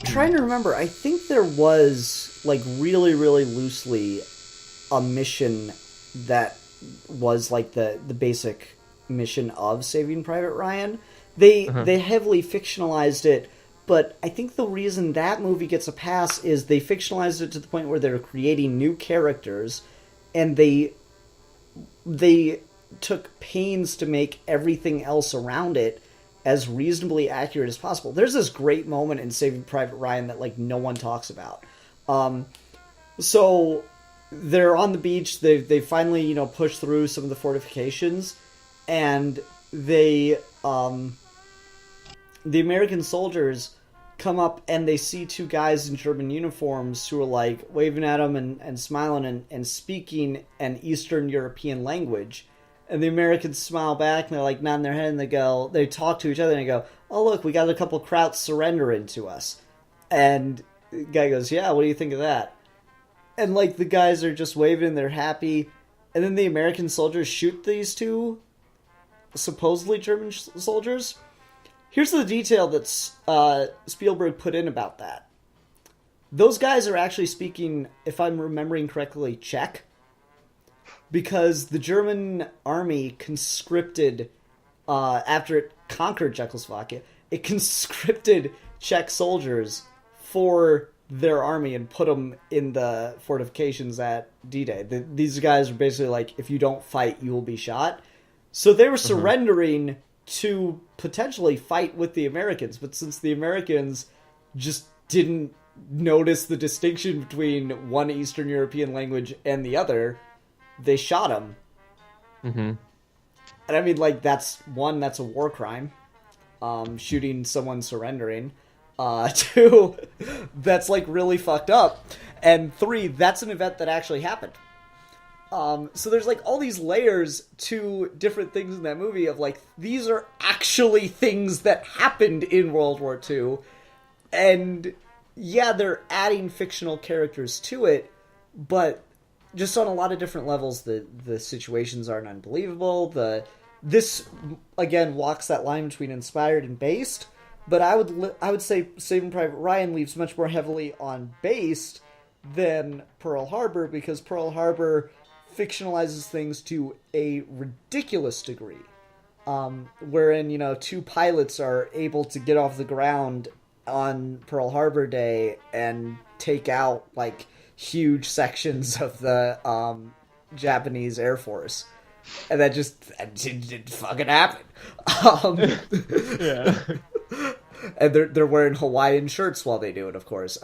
trying to remember. I think there was, like, really, really loosely a mission that was, like, the basic mission of Saving Private Ryan. They heavily fictionalized it, but I think the reason that movie gets a pass is they fictionalized it to the point where they're creating new characters, and they took pains to make everything else around it as reasonably accurate as possible. There's this great moment in Saving Private Ryan that, like, no one talks about. So they're on the beach. They finally, push through some of the fortifications, and the American soldiers come up and they see two guys in German uniforms who are, like, waving at them and smiling and speaking an Eastern European language. And the Americans smile back and they're, like, nodding their head, and they talk to each other and they go, "Oh, look, we got a couple Krauts surrendering to us." And the guy goes, "Yeah, what do you think of that?" And, like, the guys are just waving and they're happy. And then the American soldiers shoot these two supposedly German soldiers. Here's the detail that Spielberg put in about that. Those guys are actually speaking, if I'm remembering correctly, Czech. Because the German army conscripted, after it conquered Czechoslovakia, it conscripted Czech soldiers for their army and put them in the fortifications at D-Day. These guys were basically like, if you don't fight, you will be shot. So they were surrendering to potentially fight with the Americans, but since the Americans just didn't notice the distinction between one Eastern European language and the other, they shot him. Mm-hmm. And I mean, like, that's a war crime. Shooting someone surrendering. 2, that's, like, really fucked up. And 3, that's an event that actually happened. So there's, like, all these layers to different things in that movie of, like, these are actually things that happened in World War II. And, yeah, they're adding fictional characters to it, but just on a lot of different levels, the situations aren't unbelievable. This, again, walks that line between inspired and based, but I would say Saving Private Ryan leaves much more heavily on based than Pearl Harbor, because Pearl Harbor fictionalizes things to a ridiculous degree, wherein, two pilots are able to get off the ground on Pearl Harbor Day and take out, like, huge sections of the Japanese Air Force. And that didn't fucking happen. Yeah. And they're wearing Hawaiian shirts while they do it, of course.